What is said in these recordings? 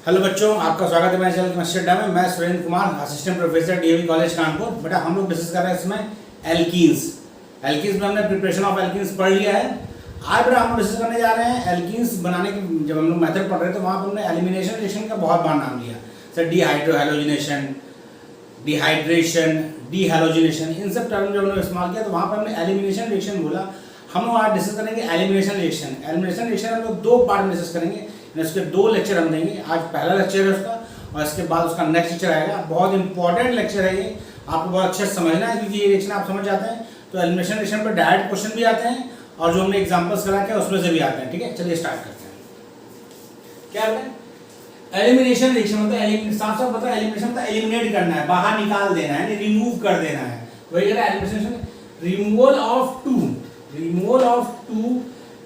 Hello बच्चों, आपका स्वागत है मेरे चैनल केमिस्ट्री अड्डा में। मैं Surendra Kumar, assistant professor DAV college Kanpur. बेटा हम लोग डिस्कस कर रहे हैं इसमें एल्कीन्स में हमने प्रिपरेशन ऑफ एल्कीन्स पढ़ लिया है। आज बेटा हम लोग डिस्कस करने जा रहे हैं एल्कीन्स बनाने की। जब हम लोग मेथड पढ़ रहे थे वहाँ पर हमने एलिमिनेशन रिएक्शन का बहुत बार नाम लिया, सर डिहाइड्रोहैलोजिनेशन, डिहाइड्रेशन, डिहैलोजिनेशन, इन सब टर्म जब हमने इस्तेमाल किया तो वहाँ पर हमने एलिमिनेशन रिएक्शन बोला। हम लोग आज डिस्कस करेंगे एलिमिनेशन रिएक्शन। एलिमिनेशन रिएक्शन हम लोग दो पार्ट में डिस्कस करेंगे, उसके दो लेक्चर हम देंगे। आज पहला लेक्चर है उसका और इसके बाद उसका नेक्स्ट लेक्चर आएगा। बहुत इंपॉर्टेंट लेक्चर है ये, आपको बहुत अच्छे से समझना है क्योंकि ये रिएक्शन आप समझ जाते हैं तो एलिमिनेशन रिएक्शन पर डायरेक्ट क्वेश्चन भी आते हैं और जो हमने एग्जांपल्स करा के उसमें से भी आते हैं। ठीक है, चलिए स्टार्ट करते हैं। क्या है एलिमिनेशन रिएक्शन? मतलब साफ साफ पता है एलिमिनेशन मतलब एलिमिनेट करना है, बाहर निकाल देना है, रिमूव कर देना है। वही कह रहा है elimination, removal of two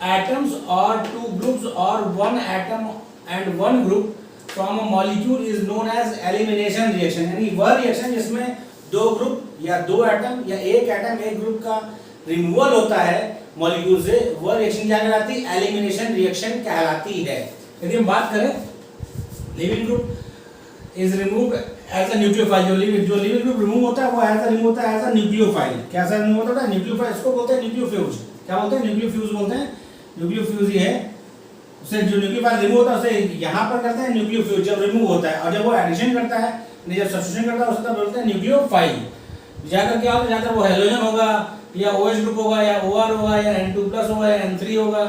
atoms or two groups or one atom and one group from a molecule is known as elimination reaction। यानी वह रिएक्शन जिसमें दो ग्रुप या दो एटम या एक एटम एक ग्रुप का रिमूवल होता है मॉलिक्यूल से, वह रिएक्शन क्या कहलाती है? एलिमिनेशन रिएक्शन कहलाती है। यदि हम बात करें leaving group is removed as a nucleophile, जो लिविंग ग्रुप रिमूव होता है वो रिमूव होता है एज अ न्यूक्लियोफाइल। कैसा रिमूव होता है? न्यूक्लियोफाइल। इसको बोलते हैं न्यूक्लियोफ्यूज। क्या बोलते हैं? न्यूक्लियोफ्यूज बोलते हैं। न्यूक्लियोफ्यूज ये है, उससे जो न्यूक्लियोफाइल रिमूव होता है उसे यहाँ पर करते हैं न्यूक्लियोफ्यूज जब रिमूव होता है, और जब वो एडिशन करता है जब सब्स्टिट्यूशन करता है उसे तब बोलते हैं न्यूक्लियोफाइल। ज्यादातर क्या होता है? ज्यादातर वो हेलोजन होगा या OH ग्रुप होगा या OR होगा या N2+ होगा या N3 होगा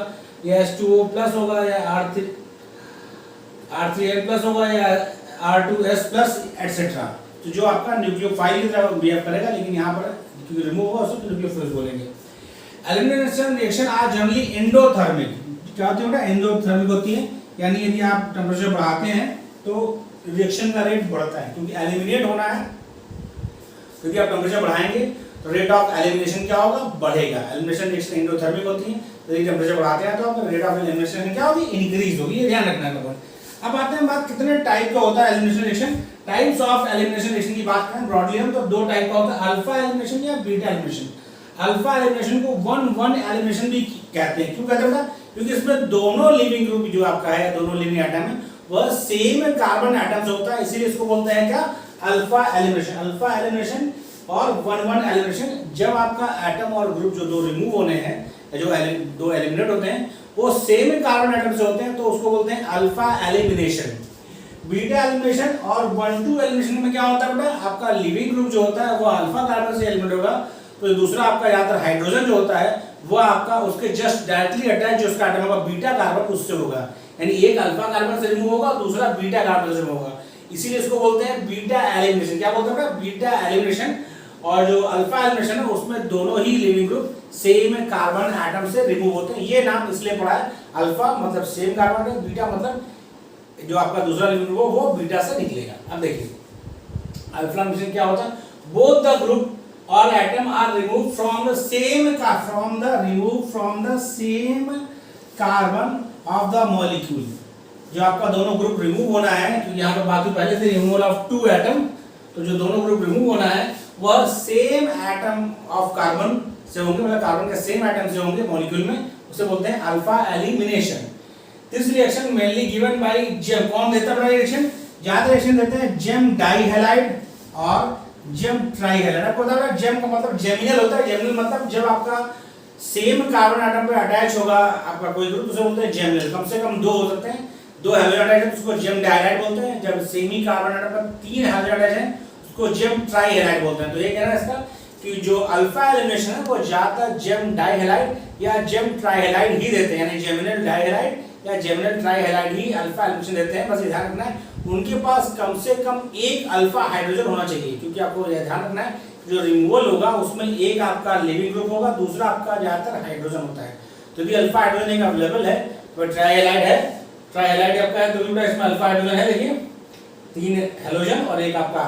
या H2O+ होगा या R3L+ होगा या R2S+ एटसेट्रा। तो जो आपका न्यूक्लियोफाइल की तरह बिहेव करेगा, लेकिन यहाँ पर क्योंकि रिमूव होगा उसे न्यूक्लियोफ्यूज बोलेंगे। Elimination reaction are generally endothermic. क्या होती है? एंडोथर्मिक होती है, यानी यदि आप टेम्परेचर बढ़ाते हैं तो रिएक्शन का रेट बढ़ता है, क्योंकि एलिमिनेट होना है। क्योंकि आप टेम्परेचर बढ़ाएंगे तो रेट ऑफ एलिमिनेशन क्या होगा? बढ़ेगा। एलिमिनेशन रिएक्शन एंडोथर्मिक होती है, तो यदि टेम्परेचर बढ़ाते हैं तो आपका रेट ऑफ एलिमिनेशन क्या होगी? इंक्रीज होगी। ये ध्यान रखना है। अब आते हैं बात कितने टाइप का होता है elimination reaction. Types of elimination reaction की बात करें ब्रॉडली हम, तो दो टाइप का होता है, अल्फा एलिमिनेशन या बीटा एलिमिनेशन। अल्फा एलिमिनेशन को 1-1 एलिमिनेशन भी कहते हैं। क्यों कहते हैं? क्योंकि इसमें दोनों लिविंग ग्रुप जो आपका है, दोनों लिविंग एटम है, वह सेम कार्बन एटम्स होता है, इसीलिए इसको बोलते हैं क्या? Alpha elimination. अल्फा एलिमिनेशन और 1-1 एलिमिनेशन, जब आपका एटम और ग्रुप जो दो रिमूव होने हैं, जो दो एलिमिनेट होते हैं, वो सेम कार्बन एटम से होते हैं, तो उसको बोलते हैं अल्फा एलिमिनेशन। बीटा एलिमिनेशन और 1-2 एलिमिनेशन में क्या होता है बेटा? आपका लिविंग ग्रुप जो होता है वो अल्फा कार्बन से एलिमिनेट होगा, तो दूसरा आपका ज्यादातर हाइड्रोजन जो होता है वो आपका उसके जस्ट डायरेक्टली अटैच जो उसका एटम होगा बीटा कार्बन उससे होगा। यानी एक अल्फा कार्बन से रिमूव होगा, दूसरा बीटा कार्बन से रिमूव होगा, इसीलिए इसको बोलते हैं बीटा एलिमिनेशन। क्या बोलते हैं? Beta elimination. और जो अल्फा एलिमिनेशन है उसमें दोनों ही leaving group same carbon atom से रिमूव होते हैं। ये नाम इसलिए पड़ा है, अल्फा मतलब सेम कार्बन है, बीटा मतलब जो आपका दूसरा लिविंग ग्रुप वो बीटा से निकलेगा। अब देखिए अल्फा एलिमिनेशन क्या होता है? Both the group all atom are removed from the same carbon of the molecule। जो आपका दोनों ग्रुप रिमूव होना है, क्योंकि यहाँ पे बात हुई पहले से रिमूवल ऑफ 2 एटम, तो जो दोनों ग्रुप रिमूव होना है वह सेम एटम ऑफ कार्बन से होंगे, मतलब कार्बन के सेम एटम से होंगे मॉलिक्यूल में, उसे बोलते हैं alpha elimination. This reaction mainly given by gem. कौन देता है रिएक्शन? ज्यादा रिएक्शन देते हैं जेम डाइहैलाइड और जेम ट्राइहैलाइड। आपको पता है जेम का मतलब जेमिनल होता है। जेमिनल मतलब जब आपका सेम कार्बन एटम पे अटैच होगा आपका कोई ग्रुप, उसे बोलते हैं जेमिनल। कम से कम दो हो सकते हैं, दो हाइड्रोजन अटैच है उसको जेम डाइहैलाइड बोलते हैं। जब सेम ही कार्बन एटम पर 3 हाइड्रोजन अटैच है उसको जेम ट्राइहैलाइड बोलते हैं। तो ये कहना है इसका कि जो अल्फा एलिमिनेशन है वो ज्यादातर जेम डाइहैलाइड या जेम ट्राइहैलाइड ही देते हैं, यानी जेमिनल डाइहैलाइड या जेमिनल ट्राइहैलाइड ही अल्फा एलिमिनेशन देते हैं। बस ध्यान रखना है उनके पास कम से कम एक अल्फा हाइड्रोजन होना चाहिए, क्योंकि आपको यह ध्यान रखना है जो रिमूवल होगा उसमें एक आपका लिविंग ग्रुप होगा, दूसरा आपका ज्यादातर हाइड्रोजन होता है। तो भी अल्फा हाइड्रोजन एक अवेलेबल है, तो ट्राइहैलाइड है, ट्राइहैलाइड आपका है, तो भी इसमें अल्फा हाइड्रोजन है। देखिए 3 हेलोजन और एक आपका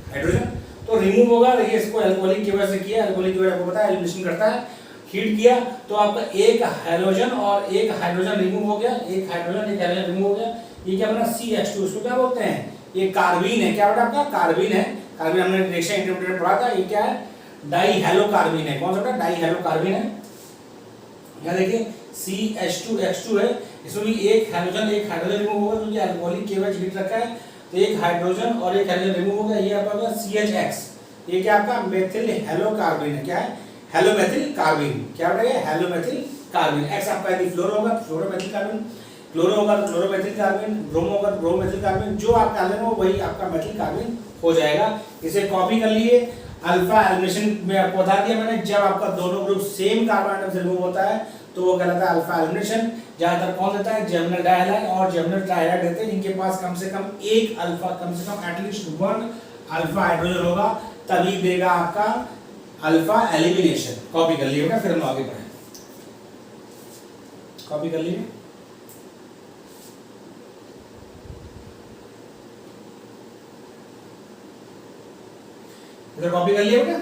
हाइड्रोजन, तो रिमूव होगा। देखिए इसको अल्कोहलिक की वजह से किया, अल्कोहलिक की वजह आपको पता है एलिमिनेशन करता है, हीट किया तो आपका एक हेलोजन और एक हाइड्रोजन रिमूव हो गया, एक हाइड्रोजन एक हेलोजन रिमूव हो गया। ये क्या बना? CH2। इसको क्या बोलते हैं? ये कार्बीन है। क्या बेटा? आपका कार्बीन है। कार्बन हमने रिएक्शन इंटरमीडिएट पढ़ा था। ये क्या है? डाइहैलो कार्बीन है। कौन सा बेटा? डाइहैलो कार्बीन है। यहाँ देखिए CH2H2 है, इसमें भी एक हाइड्रोजन रिमूव होगा क्योंकि अल्कोहलिक KOH हीट रखा है, तो एक हाइड्रोजन और एक हाइड्रोजन रिमूव होगा, ये आपका होगा CHX। ये क्या आपका मेथिल हेलो कार्बिन है, क्या है हेलो मेथिल कार्बिन, क्या रहेगा हेलो मेथिल कार्बिन। X आपका यदि फ्लोरो होगा तो फ्लोरो मेथिल कार्बिन, क्लोरो होगा तो क्लोरो मेथिल कार्बिन, ब्रोमो होगा तो ब्रोमो मेथिल कार्बिन, जो आप डालेंगे हो वही आपका मेथिल कार्बिन हो जाएगा। इसे कॉपी कर लिए। अल्फा एलिमिनेशन में आपको बता दिया मैंने, जब आपका दोनों ग्रुप सेम कार्बन एटम से रिमूव होता है तो वो कहलाता है अल्फा एलिमिनेशन। ज्यादातर कौन देता है, जर्मिनल डाइहाइड और जर्मिनल ट्राइहाइड देते हैं, इनके पास कम से कम एक अल्फा, कम से कम एटलीस्ट 1 अल्फा हाइड्रोजन होगा, तभी देगा आपका अल्फा एलिमिनेशन। कॉपी कर लिए, फिर हम आगे बढ़े। कॉपी कर लिए। इधर कॉपी कर लिया बेटा।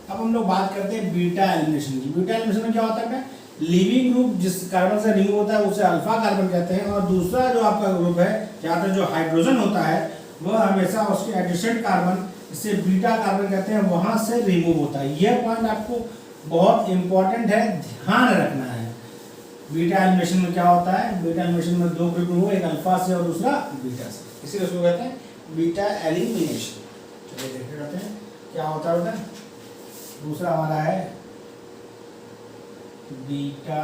अब हम लोग बात करते हैं बीटा एलिमिनेशन की। बीटा एलिमिनेशन में क्या होता है, लिविंग ग्रुप जिस कार्बन से रिमूव होता है उसे अल्फा कार्बन कहते हैं, और दूसरा जो आपका ग्रुप है जहाँ तक जो हाइड्रोजन होता है वह हमेशा उसके एडिशेंट कार्बन, इसे बीटा कार्बन कहते हैं, वहां से रिमूव होता है। यह पॉइंट आपको बहुत इंपॉर्टेंट है, ध्यान रखना है। बीटा एलिमिनेशन में क्या होता है, बीटा एलिमिनेशन में दो ग्रुप हो, एक अल्फा से और दूसरा बीटा से, इसीलिए उसको कहते हैं बीटा एलिमिनेशन। चलिए देखते रहते हैं क्या होता है। दूसरा हमारा है बीटा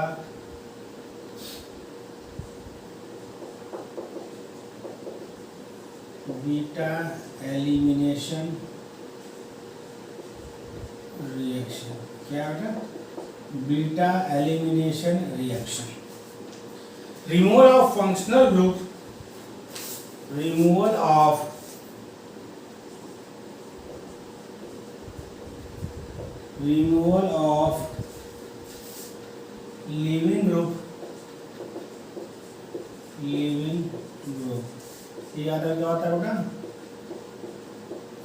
एलिमिनेशन रिएक्शन। क्या है beta elimination reaction? Removal of functional group, removal of leaving group, ये याद है क्या होता है बेटा,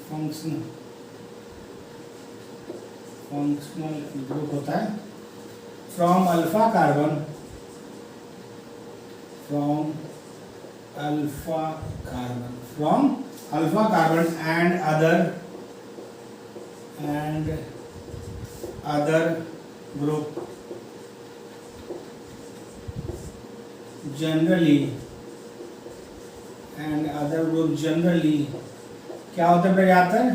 फंक्शनल ग्रुप होता है from alpha carbon, from alpha carbon and other group generally क्या होता है ज्यादातर,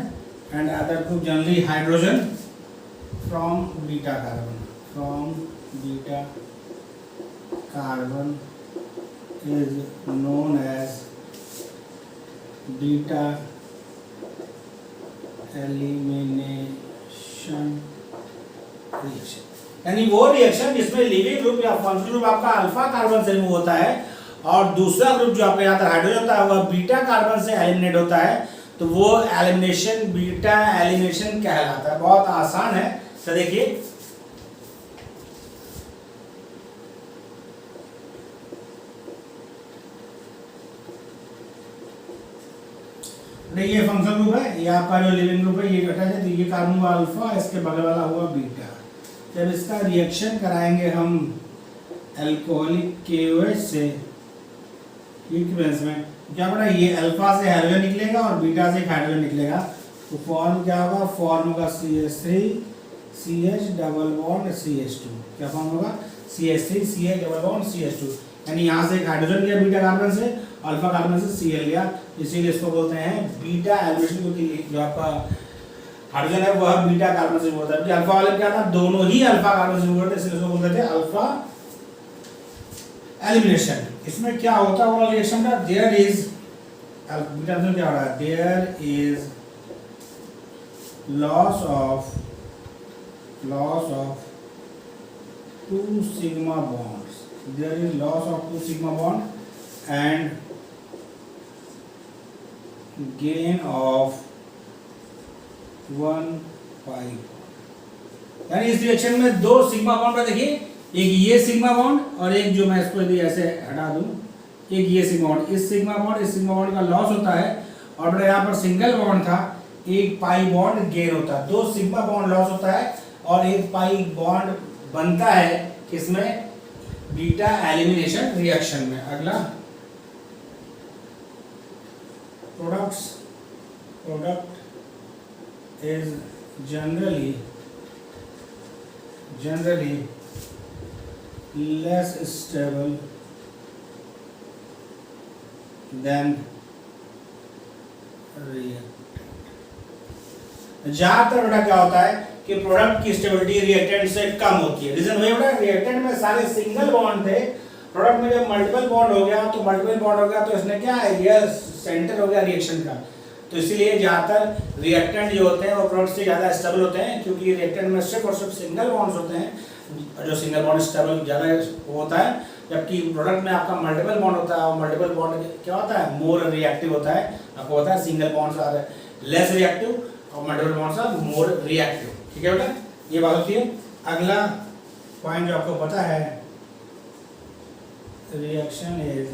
and other group generally hydrogen from beta carbon is known as beta elimination reaction. यानी वो रिएक्शन जिसमें लिविंग ग्रुप या फंक्शनल ग्रुप आपका अल्फा कार्बन से रिमूव होता है और दूसरा ग्रुप जो आपके यहाँ हाइड्रोजन होता है वह बीटा कार्बन से एलिमिनेट होता है, तो वो एलिमिनेशन बीटा एलिमिनेशन कहलाता है। बहुत आसान है, तो देखिए ये फंक्शन ग्रुप है, ये आपका जो लिविंग ग्रुप है ये घटा है, तो ये कार्बन हुआ अल्फा, इसके बगल वाला हुआ बीटा। जब इसका रिएक्शन कराएंगे हम अल्कोहलिक KOH से इक्विवेलेंस में, क्या पड़ा, ये अल्फा से हाइड्रोजन निकलेगा और बीटा से हाइड्रोजन निकलेगा, तो फॉर्म क्या होगा, फॉर्म होगा CH3 CH double bond CH2। क्या फॉर्म होगा, CH3 CH double bond CH2। यानी यहाँ से एक हाइड्रोजन लिया बीटा कार्बन से, अल्फा कार्बन से Cl लिया, इसीलिए इसको बोलते हैं बीटा एलिमिनेशन, क्योंकि जो आपका हाइड्रोजन है वह बीटा कार्बन से होता है, क्योंकि अल्फा वाले क्या था, दोनों ही अल्फा कार्बन से होते हैं, इसलिए इसको बोलते थे अल्फा एलिमिनेशन। इसमें क्या होता है वो रिएक्शन का, देयर इज बीटा में क्या हो रहा है, there is loss of 2 sigma bonds, there is loss of 2 sigma bond and gain of 1 pi। यानी इस रिएक्शन में 2 सिग्मा बॉन्ड पर देखिए, एक ये सिग्मा बॉन्ड और एक जो मैं इसको यदि ऐसे हटा दूं, एक ये सिग्मा बॉन्ड, इस सिग्मा बॉन्ड का लॉस होता है, और मेरा यहाँ पर सिंगल बॉन्ड था, एक पाई बॉन्ड गेन होता है। 2 सिग्मा बॉन्ड लॉस होता है और एक पाई बॉन्ड बनता है किसमें, बीटा एलिमिनेशन रिएक्शन में। अगला product is generally generally less stable than reactant। ज्यादातर बेटा क्या होता है कि प्रोडक्ट की स्टेबिलिटी रिएक्टेंट से कम होती है। रीजन वही बेटा, रिएक्टेंट में सारे सिंगल बॉन्ड थे, प्रोडक्ट में जब मल्टीपल बॉन्ड हो गया तो इसने क्या एरिया सेंटर हो गया रिएक्शन का, तो इसीलिए ज्यादातर रिएक्टेंट जो होते हैं वो प्रोडक्ट से ज्यादा स्टेबल होते हैं, क्योंकि रिएक्टेंट में सिर्फ और सिर्फ सिंगल बॉन्ड्स होते हैं, जो सिंगल बॉन्ड स्टेबल ज्यादा होता है, जबकि प्रोडक्ट में आपका मल्टीपल बॉन्ड होता है, और मल्टीपल बॉन्ड क्या होता है, मोर रिएक्टिव होता है। आपको होता है single bonds are less reactive और multiple bonds are more reactive. ठीक है बेटा, ये बात होती है। अगला पॉइंट जो आपको पता है, reaction is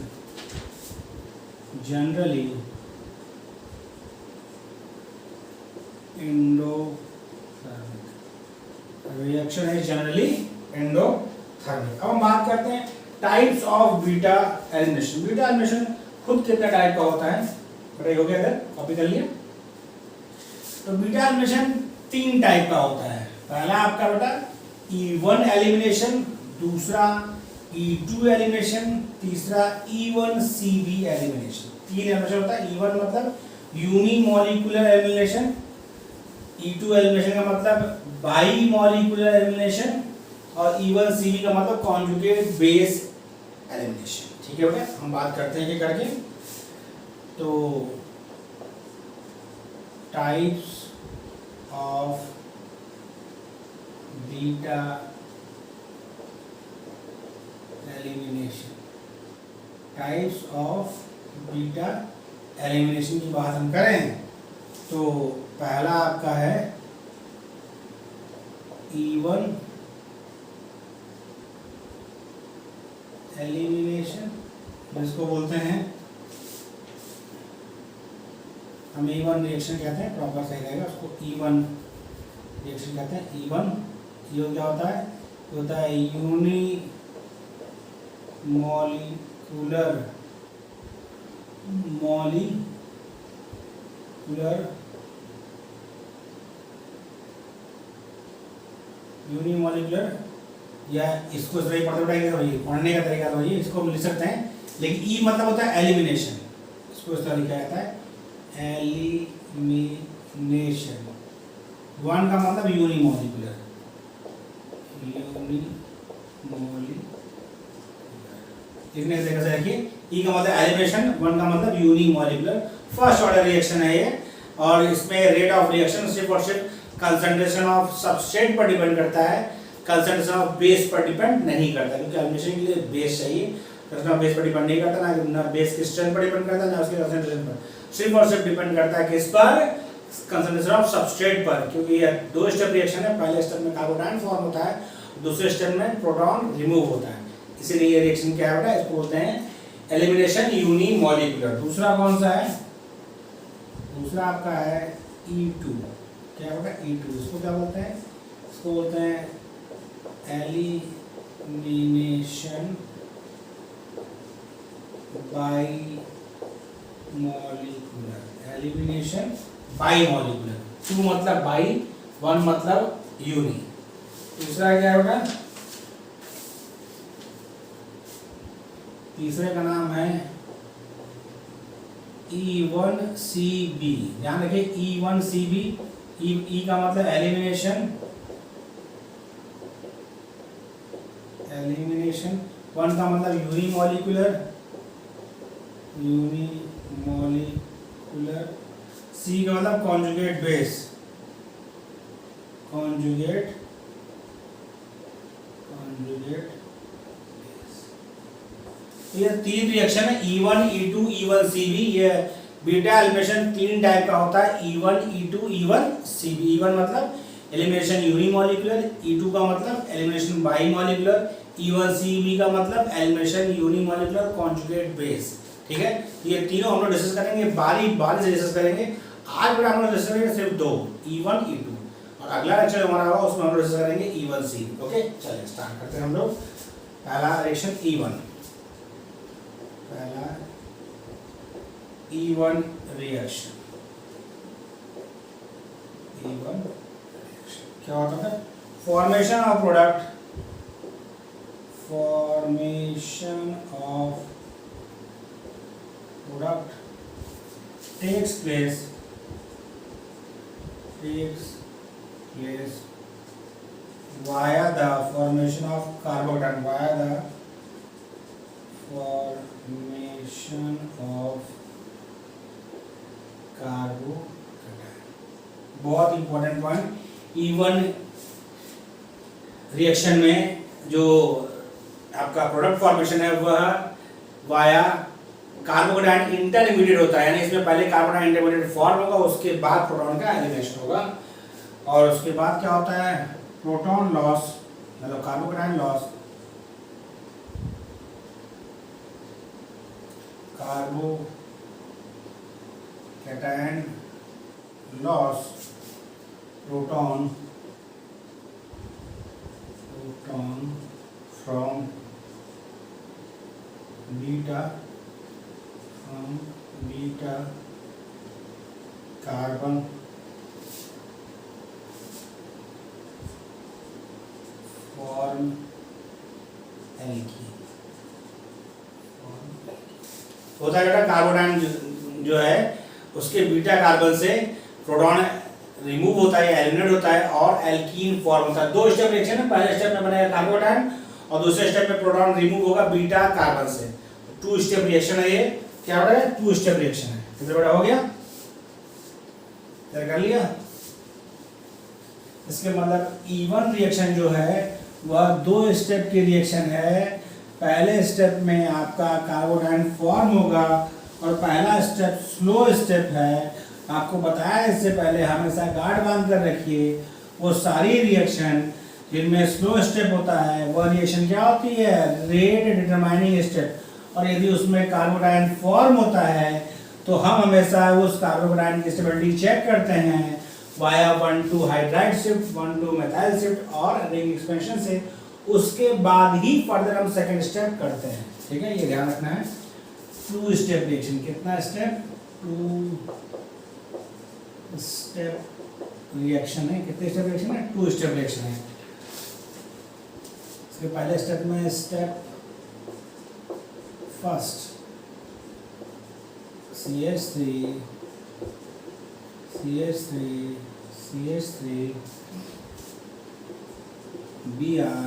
generally endothermic. Reaction is generally endothermic. अब हम बात करते हैं types of beta elimination. Beta elimination खुद कितने टाइप का होता है, बताइए, हो गया इधर कॉपी कर लिया। तो बीटा एलिमिनेशन 3 टाइप का होता है। पहला आपका बेटा E1 एलिमिनेशन, दूसरा E2 एलिमिनेशन, तीसरा E1 CV एलिमिनेशन। 3 एलिमिनेशन होता है। E1 मतलब यूनिमॉलिक्यूलर एलिमिनेशन, E2 एलिमिनेशन का मतलब बाई मॉलिक्यूलर एलिमिनेशन, और E1 CV का मतलब कॉन्जुगेट बेस एलिमिनेशन। ठीक है बेटा, हम बात करते हैं कि करके। तो types of beta elimination, types of beta elimination की बात हम करें तो पहला आपका है E1 एलिमिनेशन, जिसको बोलते हैं हम E1 रिएक्शन कहते हैं, प्रॉपर सही रहेगा, उसको E1 रिएक्शन कहते हैं। E1 ये क्या होता है, यूनिमॉलिक्यूलर यूनिमॉलिक्यूलर, या इसको सही पढ़ने का तरीका तो ये, इसको हम लिख सकते हैं, लेकिन ई मतलब होता है एलिमिनेशन, इसको इस तरह लिखा जाता है एलिमिनेशन। 1 का मतलब यूनिमॉलिक्यूलर, लिखने के तरीके से देखिए, ई का मतलब एलिमिनेशन, 1 का मतलब यूनिमॉलिक्यूलर। फर्स्ट ऑर्डर रिएक्शन है ये, और इसमें रेट ऑफ रिएक्शन सिर्फ और सिर्फ कंसंट्रेशन ऑफ सबस्ट्रेट पर डिपेंड करता है, कंसंट्रेशन ऑफ बेस पर डिपेंड नहीं करता, क्योंकि एलिमिनेशन के लिए बेस चाहिए, कंसंट्रेशन ऑफ बेस पर डिपेंड नहीं करता, ना बेस की स्ट्रेंथ पर डिपेंड करता है, ना उसके कंसंट्रेशन पर, सिर्फ और सिर्फ डिपेंड करता है किस पर, कंसंट्रेशन ऑफ सबस्ट्रेट पर। क्योंकि ये 2 स्टेप रिएक्शन है, पहले स्टेप में कार्बोनाइन फॉर्म होता है, दूसरे स्टेप में प्रोटॉन रिमूव होता है, इसीलिए ये रिएक्शन क्या है बेटा, इसको बोलते हैं एलिमिनेशन यूनिमॉलिक्यूलर। दूसरा कौन सा है, दूसरा आपका है E2। क्या होगा E2, इसको क्या बोलते हैं, इसको बोलते हैं elimination by molecular. Elimination by molecular, 2 मतलब बाई, 1 मतलब यूनि। दूसरा क्या होगा, तीसरे का नाम है E1CB। ध्यान रखिए E1CB, ई का मतलब एलिमिनेशन, 1 का मतलब यूनिमॉलिक्यूलर, C का मतलब कॉन्जुगेट बेस, ये 3 रिएक्शन है, E1, E2, E1CB। ये बीटा एलिमिनेशन 3 टाइप का होता है, E1, E2, E1CB। E1 मतलब एलिमिनेशन यूनिमॉलिक्यूलर, E2 का मतलब एलिमिनेशन बाईमॉलिक्यूलर, E1CB का मतलब एलिमिनेशन यूनिमॉलिक्यूलर कॉन्जुगेट बेस। ठीक है, ये तीनों हम लोग डिस्कस करेंगे, बारी से डिस्कस करेंगे। आज बेटा हम लोग डिस्कस करेंगे सिर्फ 2, E1, E2, और अगला लेक्चर हमारा होगा उसमें हम लोग डिस्कस करेंगे E1CB। ओके, चलिए स्टार्ट करते हैं हम लोग। पहला रिएक्शन E1, पहला E1 रिएक्शन, क्या होता है, formation of product takes place via the formation of carbocation, बहुत इंपॉर्टेंट पॉइंट। इवन रिएक्शन में जो आपका प्रोडक्ट फॉर्मेशन है वह वाया कार्बोकेटायन इंटरमीडिएट होता है, यानी इसमें पहले कार्बोकेटायन इंटरमीडिएट फॉर्म होगा, उसके बाद प्रोटॉन का एलिमिनेशन होगा, और उसके बाद क्या होता है, प्रोटॉन लॉस, मतलब carbocation loss, carbocation loss, proton from beta carbon form alkene होता है। बेटा कार्बोडाइन जो है उसके बीटा कार्बन से प्रोटॉन रिमूव होता है, एलिमिनेट होता है और एल्कीन फॉर्म होता है। दो स्टेप रिएक्शन है, पहले स्टेप में बनेगा कार्बोडाइन और दूसरे स्टेप में प्रोटॉन रिमूव होगा बीटा कार्बन से। टू स्टेप रिएक्शन है ये, क्या हो रहा है, टू स्टेप रिएक्शन है। कितना बड़ा हो गया, तय कर लिया। इसके मतलब इवन रिएक्शन जो है वह दो स्टेप की रिएक्शन है। पहले स्टेप में आपका कार्बोडाइन फॉर्म होगा और पहला स्टेप स्लो स्टेप है। आपको बताया इससे पहले, हमेशा गार्ड बांध कर रखिए। वो सारी रिएक्शन जिनमें स्लो स्टेप होता है वह रिएक्शन क्या होती है, रेट डिटरमाइनिंग स्टेप। और यदि उसमें कार्बोडाइन फॉर्म होता है तो हम हमेशा उस कार्बोडाइन की स्टेबिलिटी चेक करते हैं via 1,2 hydride shift, 1,2 methyl shift और रिंग एक्सपेंशन से। उसके बाद ही फर्दर हम सेकंड स्टेप करते हैं। ठीक है, ये ध्यान रखना है। टू स्टेप रिएक्शन, कितना स्टेप, टू स्टेप रिएक्शन है। कितने स्टेप रिएक्शन है, टू स्टेप रिएक्शन है। इसके पहले स्टेप में step first CH3 Br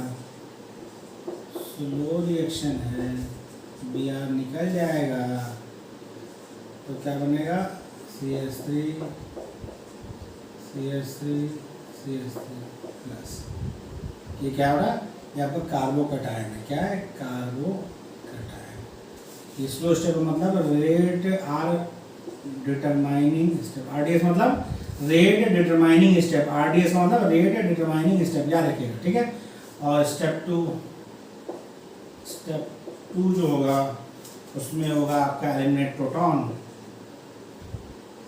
slow reaction है, Br निकल जाएगा तो क्या बनेगा, CH3 प्लस। ये क्या हो रहा है, ये आपका कार्बोकेटायन है। क्या है, कार्बोकेटायन। ये स्लो स्टेप मतलब rate are determining step. RDS मतलब रेट डिटरमाइनिंग स्टेप। RDS का मतलब रेट डिटरमाइनिंग स्टेप, याद रखिएगा। ठीक है, और स्टेप टू जो होगा उसमें होगा आपका एलिमिनेट प्रोटॉन,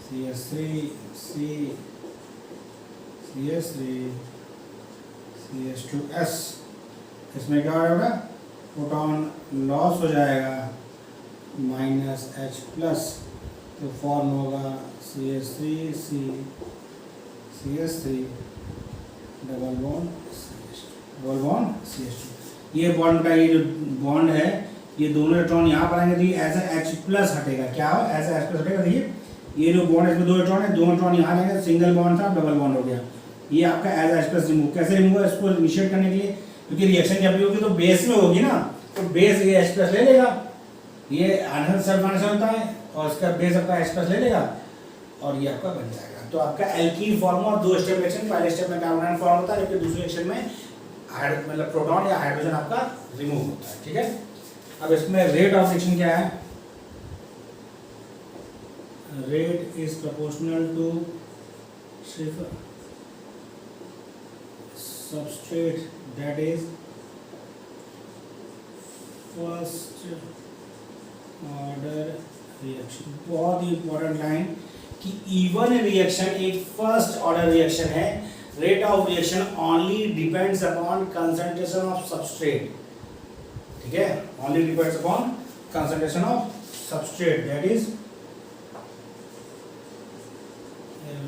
CH2S। इसमें क्या होगा, प्रोटॉन लॉस हो जाएगा -H प्लस, तो फॉर्म होगा CH3 डबल बॉन्ड CH2। ये बॉन्ड का, ये जो बॉन्ड है, ये दोनों इलेक्ट्रॉन यहाँ पर आएंगे तो ये एज H प्लस हटेगा। क्या हो, एज H प्लस हटेगा। देखिए ये जो बॉन्ड है इसमें दो इलेक्ट्रॉन है, दोनों इलेक्ट्रॉन यहाँ आएंगे, सिंगल बॉन्ड था, डबल बॉन्ड हो गया। ये आपका एज H प्लस रिमूव। कैसे रिमूव है, इसको इनिशिएट करने के लिए, क्योंकि रिएक्शन जब भी होगी तो बेस में होगी ना, तो बेस ये H प्लस ले लेगा। ये आयनिक सल्फाइड होता है और इसका बेस आपका H प्लस ले लेगा और ये आपका बन जाएगा। तो आपका एल्कीन फॉर्म और दो स्टेप रिएक्शन, पहले स्टेप में कार्बोनाइन फॉर्म होता है, जबकि दूसरे रिएक्शन में मतलब प्रोटॉन या हाइड्रोजन आपका रिमूव होता है। ठीक है, अब इसमें रेट ऑफ रिएक्शन क्या है, rate is proportional to substrate, that is first order reaction. बहुत ही इंपॉर्टेंट लाइन कि इवन रिएक्शन एक फर्स्ट ऑर्डर रिएक्शन है। Rate of reaction only depends upon concentration of substrate. ठीक है, only depends upon concentration of substrate, that is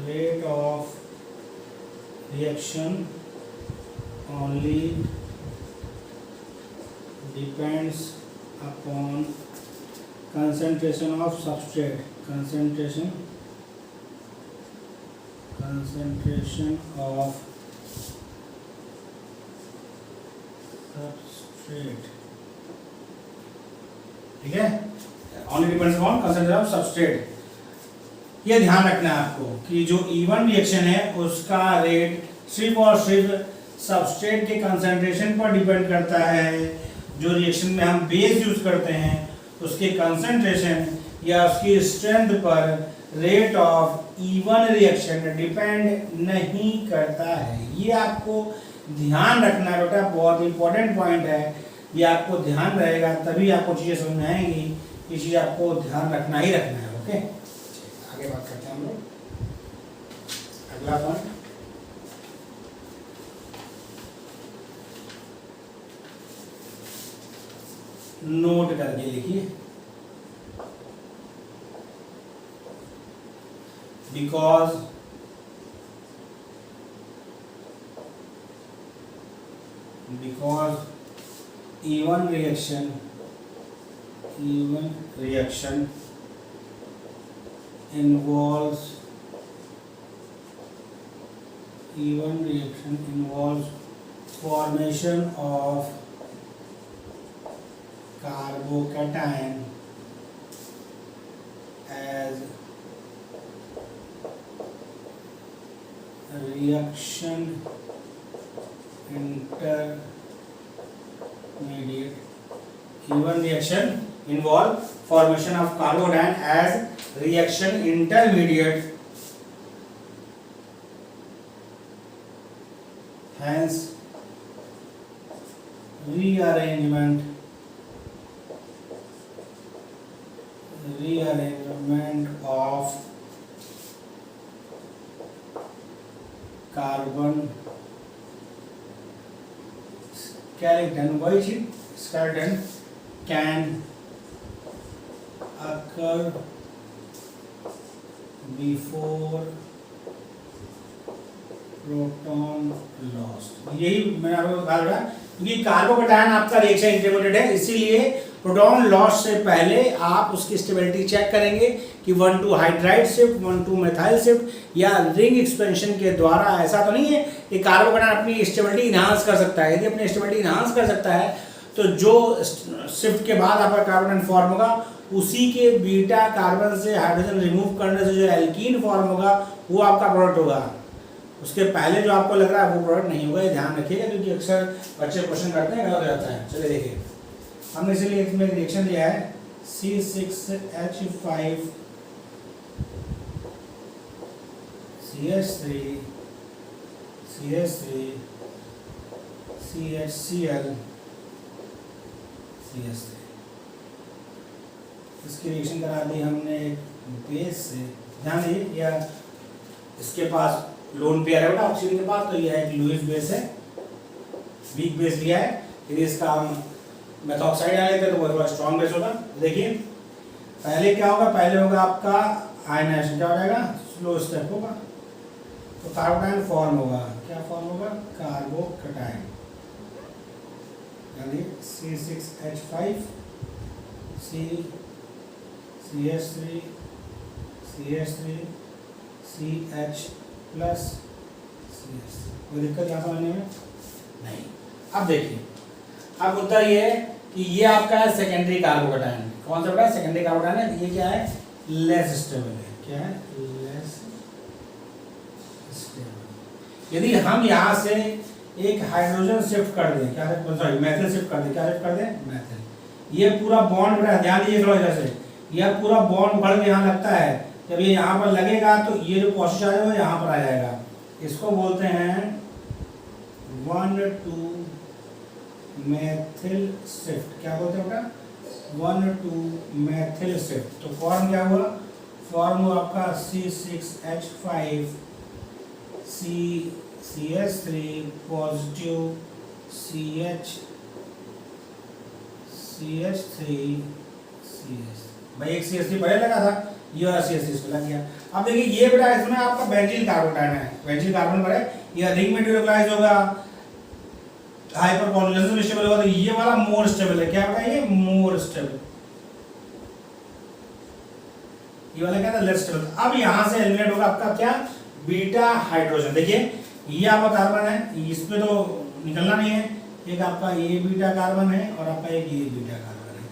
rate of reaction only depends upon concentration of substrate, concentration of substrate, ठीक है, only depends upon concentration of substrate। ये ध्यान रखना है आपको कि जो इवन रिएक्शन है उसका रेट सिर्फ और सिर्फ सबस्ट्रेट के कंसंट्रेशन पर डिपेंड करता है। जो रिएक्शन में हम बेस यूज करते हैं उसके कंसंट्रेशन या उसकी स्ट्रेंथ पर rate of E one reaction depend नहीं करता है। ये आपको ध्यान रखना है बेटा, बहुत इंपॉर्टेंट पॉइंट है। ये आपको ध्यान रहेगा तभी आपको चीज़ें समझ में आएंगी। ये चीज़ आपको ध्यान रखना ही रखना है। ओके, आगे बात करते हैं हम लोग। अगला पॉइंट, नोट करके लिखिए। because even reaction involves formation of carbocation as reaction intermediate। Even reaction involve formation of carbocation as reaction intermediate, hence rearrangement of carbon skeleton can occur before proton loss. यही मैंने आपको कहा था क्योंकि carbocation आपका reaction intermediate है, इसीलिए proton loss से पहले आप उसकी स्टेबिलिटी चेक करेंगे कि 1,2 हाइड्राइड शिफ्ट, 1,2 मेथाइल शिफ्ट या रिंग एक्सपेंशन के द्वारा। ऐसा तो नहीं है कि कार्बोकेटायन अपनी स्टेबिलिटी इनहांस कर सकता है। यदि अपनी स्टेबिलिटी इनहांस कर सकता है तो जो शिफ्ट के बाद आपका कार्बोकेटायन फॉर्म होगा उसी के बीटा कार्बन से हाइड्रोजन रिमूव करने से जो एल्कीन फॉर्म होगा वो आपका प्रोडक्ट होगा। उसके पहले जो आपको लग रहा है वो प्रोडक्ट नहीं होगा। ये ध्यान रखिएगा क्योंकि अक्सर बच्चे क्वेश्चन करते हैं, गलत हो जाता है। चलिए देखिए, हमने इसलिए इसमें रिएक्शन दिया है C6H5 CH3 CHCl CH3। इसकी रिएक्शन करा दी हमने बेस से। ध्यान दीजिए, या इसके पास लोन पेयर है बेटा ऑक्सीजन के पास, तो यह एक लुईस बेस है, वीक बेस लिया है। यदि इसका हम मेथॉक्साइड डाल लेते तो वो थोड़ा स्ट्रॉन्ग बेस होगा। देखिए पहले क्या होगा, पहले होगा आपका आयनाइजेशन, क्या हो जाएगा, स्लो स्टेप होगा, तो कार्बोकेटायन फॉर्म होगा। क्या फॉर्म होगा, कार्बोकेटायन, यानी C6H5 CH3 CH plus CH। कोई दिक्कत यहाँ समझने में नहीं। अब देखिए, अब उत्तर ये है कि ये आपका है सेकेंडरी कार्बोकेटायन। कौन सा बेटा, सेकेंडरी कार्बोकेटायन है। ये क्या है, लेस स्टेबल है। क्या है, लेस स्टेबल। यदि हम यहाँ से एक हाइड्रोजन शिफ्ट कर दें, क्या सॉरी मैथिल शिफ्ट कर दें, क्या शिफ्ट कर दें, मैथिल, ये पूरा बॉन्ड बेटा ध्यान दीजिए थोड़ा जैसे, यह पूरा बॉन्ड बढ़ के यहाँ लगता है। जब ये यहाँ पर लगेगा तो ये जो पॉजिटिव आ जाएगा यहाँ पर आ जाएगा। इसको बोलते हैं 1,2 मेथिल शिफ्ट। क्या बोलते हैं बेटा, 1,2 मेथिल शिफ्ट। तो फॉर्म क्या हुआ, फॉर्म हुआ आपका C6H5 CH3 पॉजिटिव CH3 भाई एक CH3 पहले लगा था, ये वाला CH3 इसको लग गया। अब देखिए ये बेटा इसमें आपका बेंजीन कार्बोकेटायन है, बेंजीन कार्बन पर है, ये रिंग में न्यूक्लियोटाइज होगा, हाइपर कॉन्जुगेशन स्टेबल होगा तो ये वाला मोर स्टेबल है, क्या होगा ये मोर स्टेबल, ये वाला क्या था लेस स्टेबल। अब यहां से एलिमिनेट होगा आपका क्या बीटा हाइड्रोजन। देखिए ये आपका कार्बन है, इस पे तो निकलना नहीं है, एक आपका ये बीटा कार्बन है और आपका एक ये बीटा कार्बन है।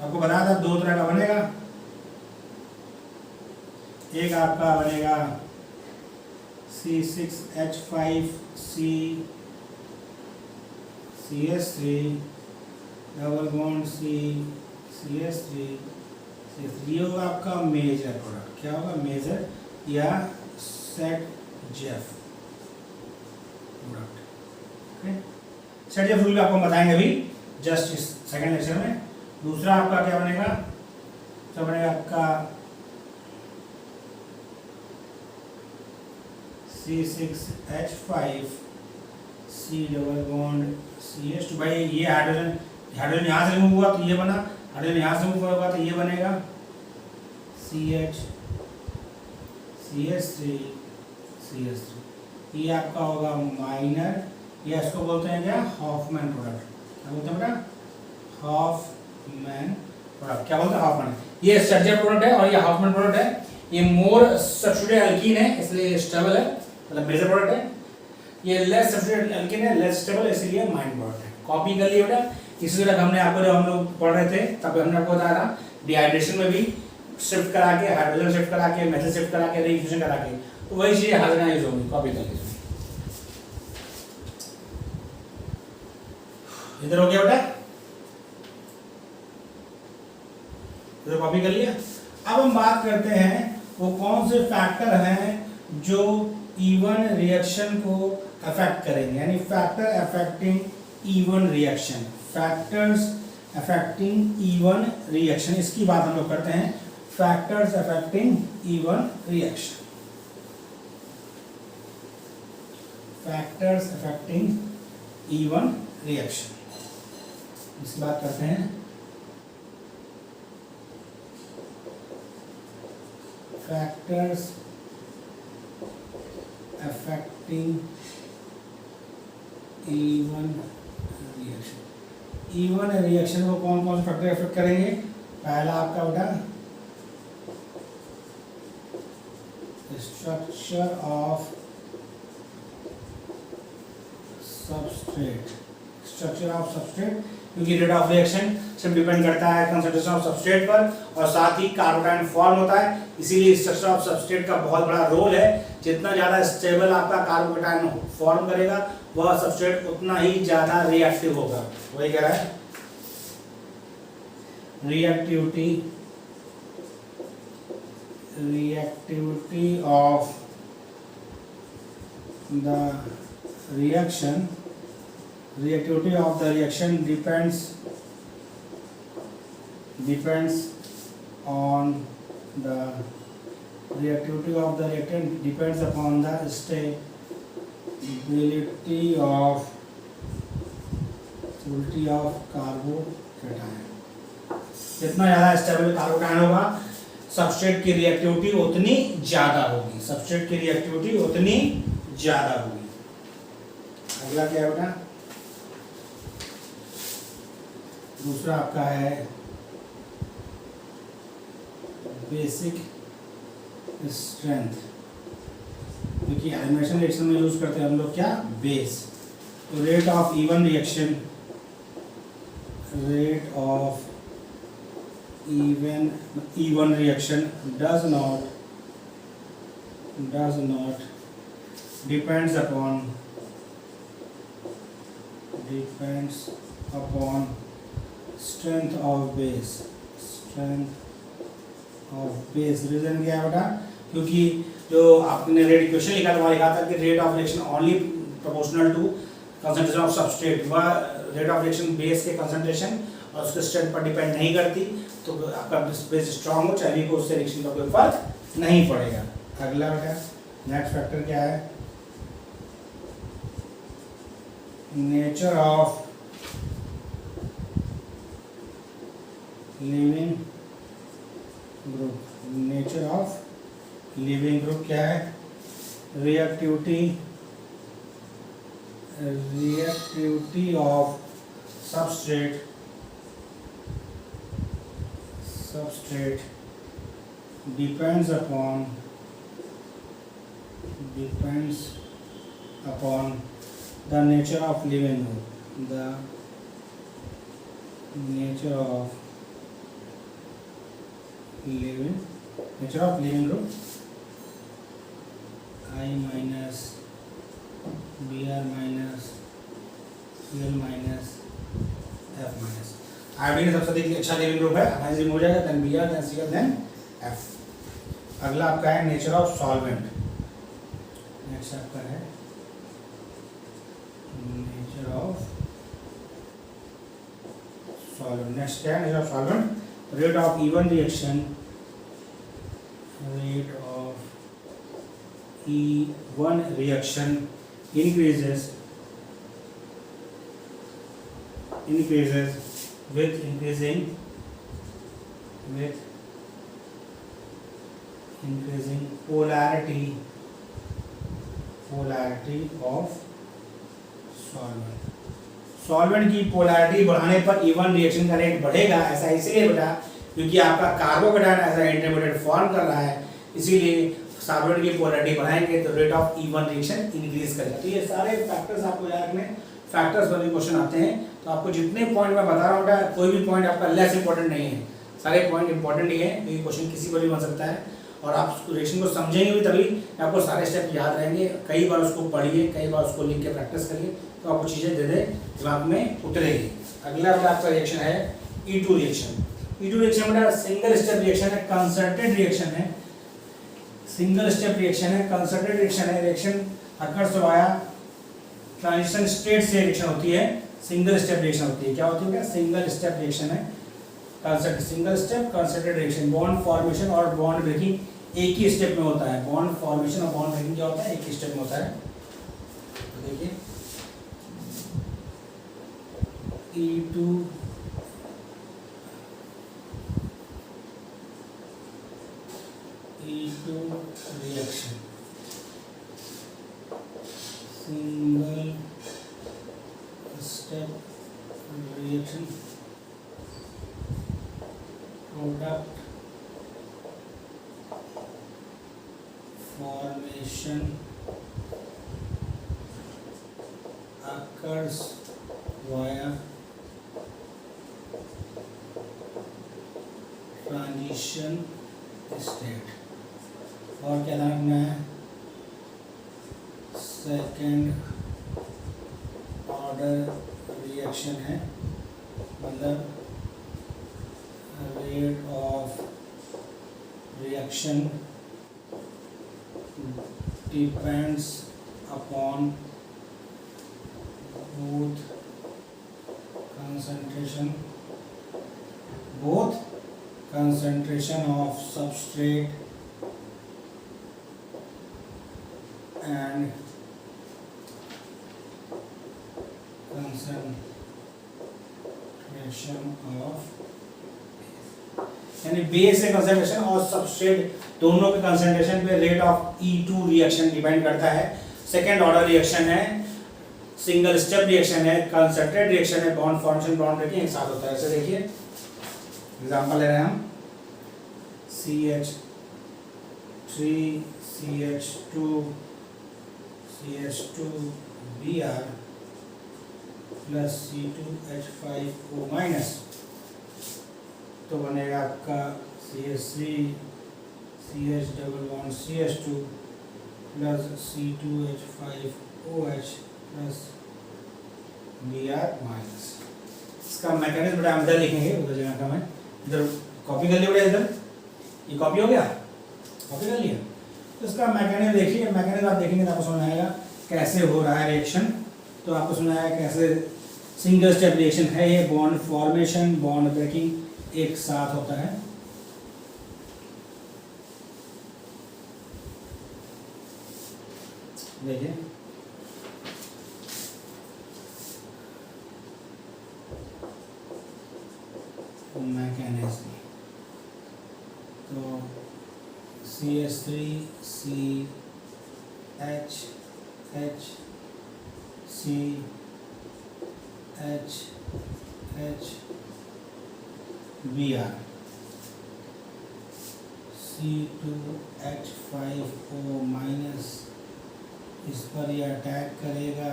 आपको बताया था दो तरह का बनेगा, एक आपका बनेगा C6H5C CS3 double bond CCS3 ये होगा आपका मेजर प्रोडक्ट, क्या होगा मेजर या set Jeff product. Set Jeff rule भी आपको बताएंगे अभी जस्ट इस सेकंड लेक्चर में। दूसरा आपका क्या बनेगा, तो बनेगा आपका C6H5C डबल बॉन्ड CS2। भाई ये हाइड्रोजन यहाँ से रिमूव हुआ तो ये बना, हाइड्रोजन यहाँ से रिमूव होगा तो ये बनेगा CH CS3 ये आपका होगा माइनर, ये इसको बोलते हैं क्या हॉफमैन प्रोडक्ट, क्या बोलते हैं बेटा हॉफमैन प्रोडक्ट, क्या बोलते हैं हॉफमैन। ये सर्जर प्रोडक्ट है और ये हॉफमैन प्रोडक्ट है। ये मोर सब्स्टिट्यूटेड एल्कीन है इसलिए स्टेबल है, मतलब मेजर प्रोडक्ट है। ये लेस सब्स्टिट्यूटेड एल्कीन है, लेस स्टेबल इसलिए माइनर प्रोडक्ट है। कॉपी कर लिए बेटा। इसी तरह हमने आपको जब हम लोग पढ़ रहे थे तब हमने आपको बताया था डिहाइड्रेशन में भी शिफ्ट करा के, हाइड्रोजन शिफ्ट करा के, मेथल शिफ्ट करा के, रीफ्यूजन करा के, तो वही चीज हाजिर यूज होगी। कॉपी कर लीजिए, इधर हो गया बेटा, इधर कॉपी कर लिया। अब हम बात करते हैं वो कौन से फैक्टर हैं जो इवन रिएक्शन को अफेक्ट करेंगे, यानी factor affecting E one reaction, factors affecting E one reaction, इसकी बात हम लोग करते हैं। Factors affecting E one reaction, factors affecting E one reaction, इसकी बात करते हैं। Factors affecting E one reaction. E one reaction को कौन कौन से फैक्टर अफेक्ट करेंगे? पहला आपका बेटा structure of substrate, structure of substrate, क्योंकि रेट ऑफ रिएक्शन सब डिपेंड करता है कंसंट्रेशन ऑफ सबस्ट्रेट पर और साथ ही कार्बोटाइन फॉर्म होता है, इसीलिए स्ट्रक्चर ऑफ सबस्ट्रेट का बहुत बड़ा रोल है। जितना ज़्यादा स्टेबल आपका कार्बोटाइन फॉर्म करेगा वह सबस्ट्रेट उतना ही ज़्यादा रिएक्टिव होगा। वही कह रहा है reactivity of the reaction depends on the reactivity of the reactant depends upon the stability of carbocation. जितना ज़्यादा स्टेबल कार्बोकेटायन होगा सबस्ट्रेट की रिएक्टिविटी उतनी ज़्यादा होगी, सबस्ट्रेट की रिएक्टिविटी उतनी ज़्यादा होगी। अगला क्या है बेटा? दूसरा आपका है बेसिक स्ट्रेंथ, क्योंकि एलिमिनेशन रिएक्शन में यूज करते हैं हम लोग क्या बेस। तो rate of E one reaction, rate of even reaction does not depends upon strength of base। Reason क्या है बेटा? क्योंकि जो आपने रेट इक्वेशन लिखा था, लिखा था कि rate of reaction only proportional to concentration of substrate, वह रेट ऑफ रिएक्शन बेस के कंसंट्रेशन और उसके स्ट्रेंथ पर डिपेंड नहीं करती। तो आपका बेस स्ट्रांग हो चाहे को उससे रिएक्शन का कोई फर्क नहीं पड़ेगा। अगला बेटा नेक्स्ट फैक्टर क्या है? Nature of leaving group. Nature of leaving group क्या है? Reactivity reactivity of substrate depends upon the nature of living group. The nature of living group I minus Br minus Cl minus F minus. Iodine सबसे अधिक अच्छा leaving group है, hydrogen हो जाएगा, then Br, then Cl, then F. अगला आपका है nature of solvent. Next आपका है नेचर ऑफ सॉल्वेंट. नेक्स्ट क्या है nature of solvent? Rate of E one reaction, E1 reaction increases with increasing polarity of solvent की पोलैरिटी बढ़ाने पर E1 रिएक्शन का रेट बढ़ेगा. ऐसा इसलिए बेटा क्योंकि आपका कार्बोकेटायन ऐसा इंटरमीडिएट फॉर्म कर रहा है, इसीलिए सॉल्वेंट की पोलैरिटी बढ़ाएंगे तो rate of E1 reaction increase करेगा. तो ये सारे फैक्टर्स आपको याद रखने, फैक्टर्स वाले क्वेश्चन आते हैं. तो आपको जितने पॉइंट मैं बता रहा हूँ बेटा, कोई भी पॉइंट आपका लेस इंपॉर्टेंट नहीं है, सारे पॉइंट इंपॉर्टेंट ही है. तो ये क्वेश्चन किसी पर भी बन सकता है और आप रिएक्शन को समझेंगे भी तभी आपको सारे स्टेप याद रहेंगे. कई बार उसको पढ़िए, कई बार उसको लिख के प्रैक्टिस करिए, तो आपको चीज़ें दे दे दिमाग में उतरेगी. अगला आपका रिएक्शन है E2 रिएक्शन. E2 रिएक्शन बेटा सिंगल स्टेप रिएक्शन है, कंसंट्रेटेड रिएक्शन है. सिंगल स्टेप रिएक्शन है, कंसंट्रेटेड रिएक्शन है. Reaction occurs via transition state से रिएक्शन होती है, सिंगल स्टेप रिएक्शन होती है. क्या होती है? सिंगल स्टेप रिएक्शन है, single step concentrated reaction. Bond formation और बॉन्ड ब्रेकिंग एक ही स्टेप में होता है. बॉन्ड फॉर्मेशन और बॉन्ड ब्रेकिंग क्या होता है? एक ही स्टेप में होता है. तो देखिए E2 reaction, single step reaction, product formation occurs via transition state. और क्या नाम है? सेकेंड ऑर्डर रिएक्शन है, मतलब rate of reaction depends upon both concentration of substrate and concentration of, यानी बेस से कंसंट्रेशन और सबस्ट्रेट दोनों के कंसंट्रेशन पे rate of E2 reaction depend करता है. सेकेंड ऑर्डर रिएक्शन है, सिंगल स्टेप रिएक्शन है, कंसंट्रेटेड रिएक्शन है, बॉन्ड फॉर्मेशन बॉन्ड ब्रेकिंग एक साथ होता है. ऐसे देखिए एग्जांपल ले रहे हैं हम CH3CH2Br प्लस C2H5O माइनस, तो बनेगा आपका CH3CH2 plus C2H5OH plus Br minus. इसका मैकेनिज्म बेटा हम इधर लिखेंगे, उधर जगह का मैं इधर कॉपी कर लिया बेटा. इधर ये कॉपी हो गया, कॉपी कर लिया. तो इसका मैकेनिज्म देखिए, मैकेनिज्म आप देखेंगे तो आपको समझ आएगा कैसे हो रहा है रिएक्शन. तो आपको समझ आएगा कैसे सिंगल स्टेप रिएक्शन है ये. बॉन्ड फॉर्मेशन बॉन्ड ब्रेकिंग एक साथ होता है. देखिए मैकेनिज्म, तो CH3CH CH3Br, C2H5O माइनस, इस पर यह अटैक करेगा,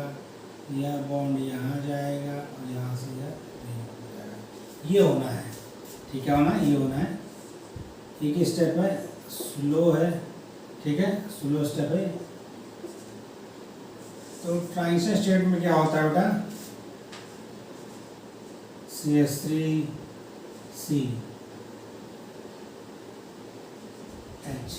यह बॉन्ड यहाँ जाएगा और यहाँ से यह नहीं जाएगा। ये होना है, ठीक है, होना ये होना है। एक ही स्टेप है, स्लो है, ठीक है, स्लो स्टेप है। तो ट्रांजिशन स्टेट में क्या होता है बेटा, CH3C H,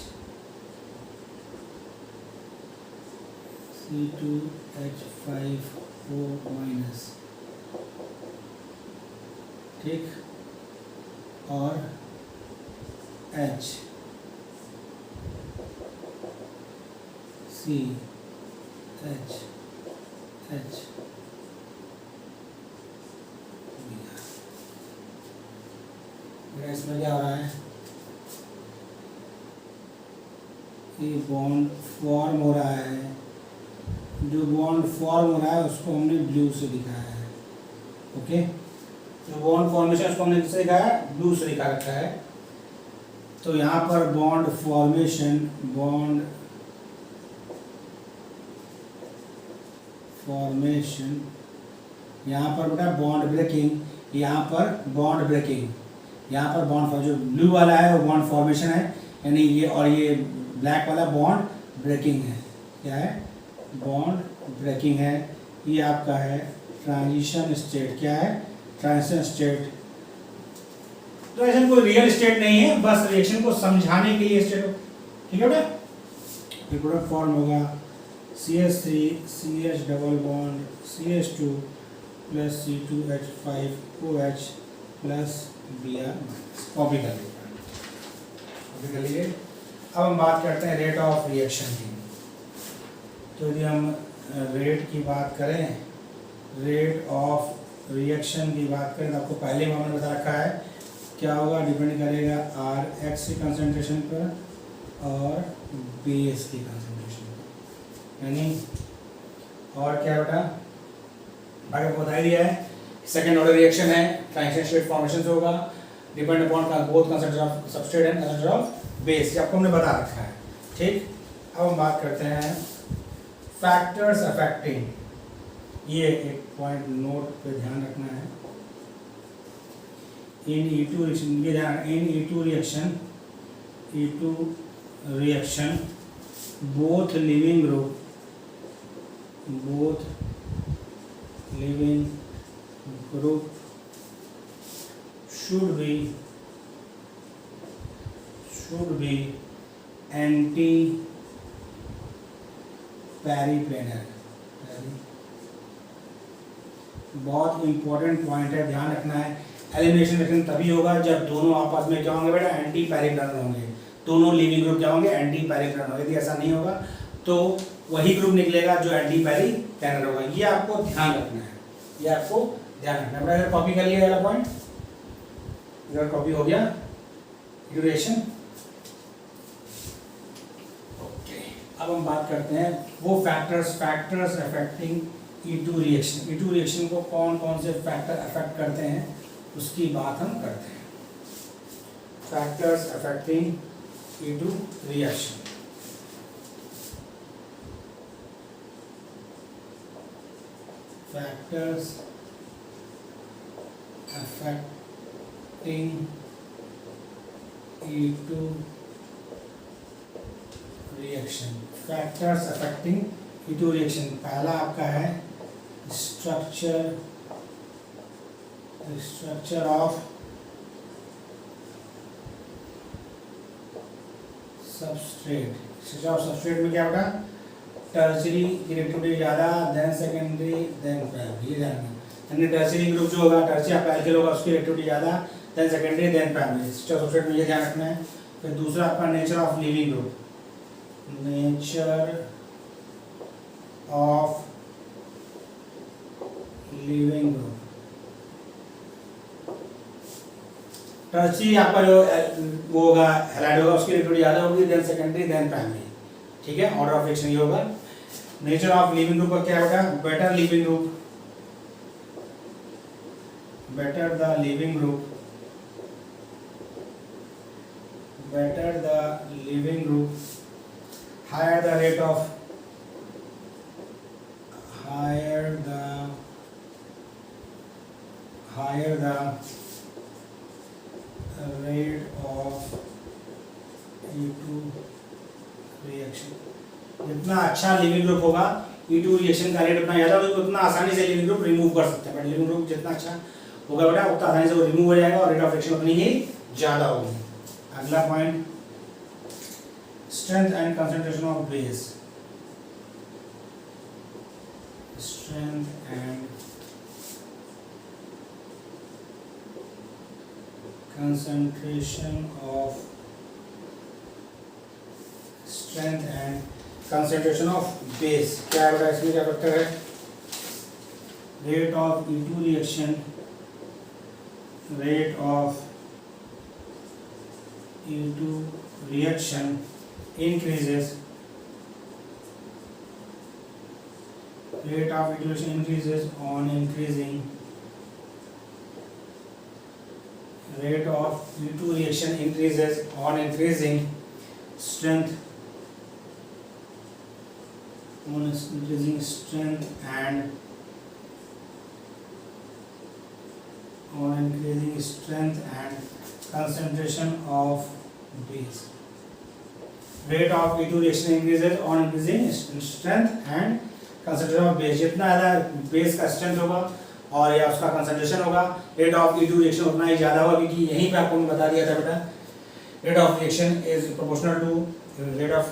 C2H5O माइनस, ठीक, और H CH इसमें क्या हो रहा है, ये बॉन्ड फॉर्म हो रहा है। जो बॉन्ड फॉर्म हो रहा है उसको हमने ब्लू से दिखाया है, ओके। जो बॉन्ड फॉर्मेशन उसको हमने किससे दिखाया है, ब्लू से दिखा रखा है। तो यहाँ पर बॉन्ड फॉर्मेशन यहाँ पर बेटा बॉन्ड ब्रेकिंग, यहाँ पर बॉन्ड ब्रेकिंग, यहाँ पर बॉन्ड, जो ब्लू वाला है वो बॉन्ड फॉर्मेशन है, यानी ये, और ये ब्लैक वाला बॉन्ड ब्रेकिंग है। क्या है, बॉन्ड ब्रेकिंग है। ये आपका है ट्रांजिशन स्टेट। क्या है, ट्रांजिशन स्टेट। ट्रांजिशन कोई रियल स्टेट नहीं है, बस रिएक्शन को समझाने के लिए स्टेट, ठीक है बेटा। ये प्रोडक्ट फॉर्म होगा CH3 CH double bond CH2 plus C2H5OH plus Br। Copy कर लीजिए। अब हम बात करते हैं रेट ऑफ रिएक्शन की। तो यदि हम रेट की बात करें, रेट ऑफ रिएक्शन की बात करें, तो आपको पहले ही हमने बता रखा है क्या होगा, डिपेंड करेगा Rx की कंसंट्रेशन पर और बेस की कंसंट्रेशन पर, यानी और क्या बेटा, आगे बता ही दिया है। सेकेंड ऑर्डर रिएक्शन है, ट्रांजिशन स्टेट फॉर्मेशन से होगा, depend upon both concentration of substrate and concentration of base. ये आपको हमने बता रखा है, ठीक। अब हम बात करते हैं फैक्टर्स अफेक्टिंग। ये एक पॉइंट नोट पे ध्यान रखना है। इन E2 रिएक्शन, ये ध्यान, इन E2 reaction both living group should be anti-periplanar। बहुत इंपॉर्टेंट पॉइंट है, ध्यान रखना है। एलिमिनेशन रिएक्शन तभी होगा जब दोनों आपस में क्या होंगे बेटा, एंटी पैरिप्लानर होंगे। दोनों लिविंग ग्रुप क्या होंगे, एंटी पैरिप्लानर होंगे। यदि ऐसा नहीं होगा तो वही ग्रुप निकलेगा जो एंटी पैरिप्लानर होगा। ये आपको ध्यान रखना है, ये आपको ध्यान रखना है। इधर कॉपी कर लिया वाला पॉइंट, इधर कॉपी हो गया ड्यूरेशन, ओके। अब हम बात करते हैं वो factors affecting E2 reaction. E2 reaction को कौन कौन से फैक्टर अफेक्ट करते हैं उसकी बात हम करते हैं। Factors affecting E2 reaction. Factors affecting E2 reaction. Factors affecting E2 reaction, पहला आपका है structure of substrate. Structure of substrate में क्या होगा, टर्शियरी की रिएक्टिविटी ज़्यादा, देन सेकेंडरी, देन प्राइमरी। ये ध्यान रखना, यानी टर्शियरी ग्रुप जो होगा, टर्शियरी आपका एल्किल होगा, उसकी रिएक्टिविटी ज़्यादा, then secondary, then primary. Structure of substrate में ये ध्यान रखना है। फिर दूसरा आपका nature of leaving group, nature of leaving group. Tertiary आपका जो वो होगा, हैलाइड होगा, उसकी रिएक्टिविटी ज़्यादा होगी, देन सेकेंडरी, देन प्राइमरी, ठीक है। ऑर्डर ऑफ रिएक्शन ये होगा। नेचर ऑफ लिविंग ग्रुप का क्या है बेटा? Better leaving group, better the living group, better the living group, higher the rate of E2 reaction. जितना अच्छा लिविंग ग्रुप होगा E2 रिएक्शन का रेट उतना ज़्यादा होगा, उतना आसानी से लिविंग ग्रुप रिमूव कर सकते हैं। बट लिविंग ग्रुप जितना अच्छा होगा बेटा उतना आसानी से वो रिमूव हो जाएगा और रेट ऑफ रिएक्शन उतनी ही ज़्यादा होगी। अगला point, strength and concentration of base, strength and concentration of base। क्या है बेटा इसमें, क्या फैक्टर है? Rate of E2 reaction, rate of E2 reaction increases, rate of E2 reaction increases on increasing, rate of E2 reaction increases on increasing strength, on increasing strength and on increasing strength and concentration of base। Rate of E2 reaction increases on increasing strength and concentration of base। जितना ज़्यादा base का strength होगा और या उसका concentration होगा, rate of E2 reaction उतना ही ज़्यादा होगा, क्योंकि यहीं पे आपको बता दिया था बेटा rate of reaction is proportional to rate of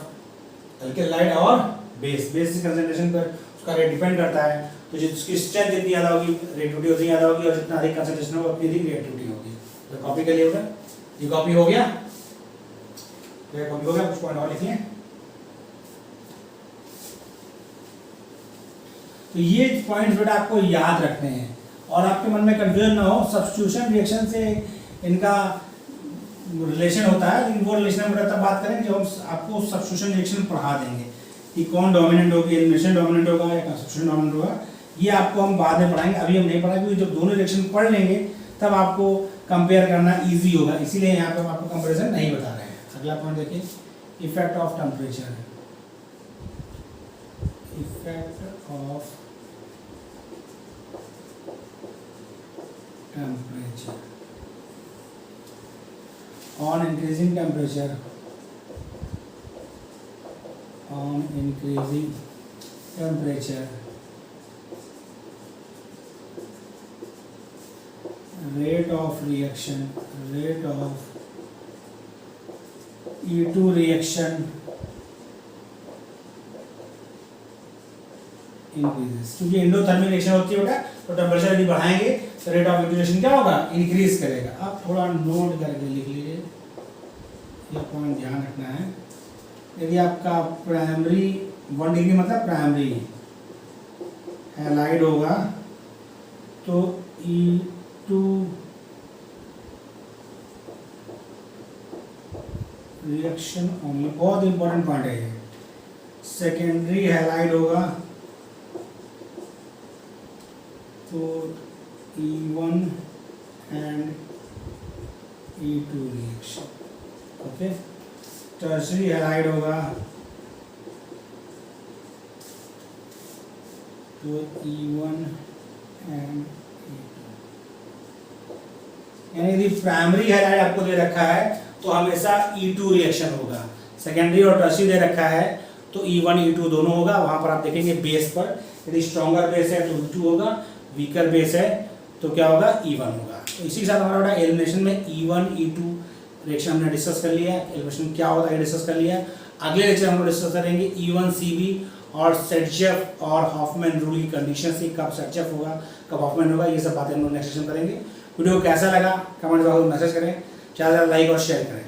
alkaloid और बेस। बेस कंसंट्रेशन पर उसका रेट डिपेंड करता है, तो जिसकी स्ट्रेंथ जितनी ज़्यादा होगी रिएक्टिविटी उतनी ज़्यादा होगी, और जितना अधिक कंसंट्रेशन होगा उतनी अधिक रिएक्टिविटी होगी। तो कॉपी कर लिया, ये कॉपी हो गया, तो कॉपी हो गया। कुछ पॉइंट और लिखिए। तो ये पॉइंट्स बेटा आपको याद रखने हैं और आपके मन में कंफ्यूजन ना हो। सब्स्टिट्यूशन रिएक्शन से इनका रिलेशन होता है, लेकिन वो रिलेशन हम तब बात करेंगे जब हम आपको सब्स्टिट्यूशन रिएक्शन पढ़ा देंगे कि कौन डोमिनेंट होगी, एलिमिनेशन डोमिनेंट होगा या सब्स्टिट्यूशन डोमिनेंट होगा। ये आपको हम बाद में पढ़ाएंगे, अभी हम नहीं पढ़ाएंगे, क्योंकि जब दोनों रिएक्शन पढ़ लेंगे तब आपको कंपेयर करना ईजी होगा, इसीलिए यहाँ पे हम आपको कंपेरिजन नहीं बता रहे हैं। अगला पॉइंट देखिए, effect of temperature, effect of temperature on increasing temperature, on increasing temperature rate of reaction, rate of E2 reaction increases। क्योंकि एंडोथर्मिक रिएक्शन होती है बेटा, तो टेम्परेचर यदि बढ़ाएंगे तो रेट ऑफ यूटिलाइजेशन क्या होगा? इंक्रीज करेगा। आप थोड़ा नोट करके लिख लीजिए, ये पॉइंट ध्यान रखना है। यदि आपका प्राइमरी 1 डिग्री मतलब प्राइमरी हैलाइड होगा तो E2 रिएक्शन ओनली, बहुत इंपॉर्टेंट पॉइंट है ये। सेकेंडरी हैलाइड होगा तो E1 and E2 reaction, okay. Tertiary halide होगा तो E1 and E2। यानी यदि प्राइमरी हैलाइड आपको दे रखा है तो हमेशा E2 रिएक्शन होगा, सेकेंडरी और टर्शरी दे रखा है तो E1 E2 दोनों होगा। वहां पर आप देखेंगे बेस पर, यदि स्ट्रॉन्गर बेस है तो E2 होगा, वीकर बेस है तो क्या होगा? E1 होगा। तो इसी के साथ हमारा बेटा एलिमिनेशन में E1 E2 रिएक्शन हमने डिस्कस कर लिया, एलिमिनेशन क्या होता है डिस्कस कर लिया। अगले लेक्चर हम लोग डिस्कस करेंगे E1 CB और सेटजेफ और हॉफमैन रूल की कंडीशन से, कब सेटजेफ होगा कब हॉफमैन होगा, ये सब बातें हम लोग नेक्स्ट सेशन करेंगे। वीडियो कैसा लगा कमेंट बॉक्स में मैसेज करें, ज़्यादा लाइक और शेयर करें।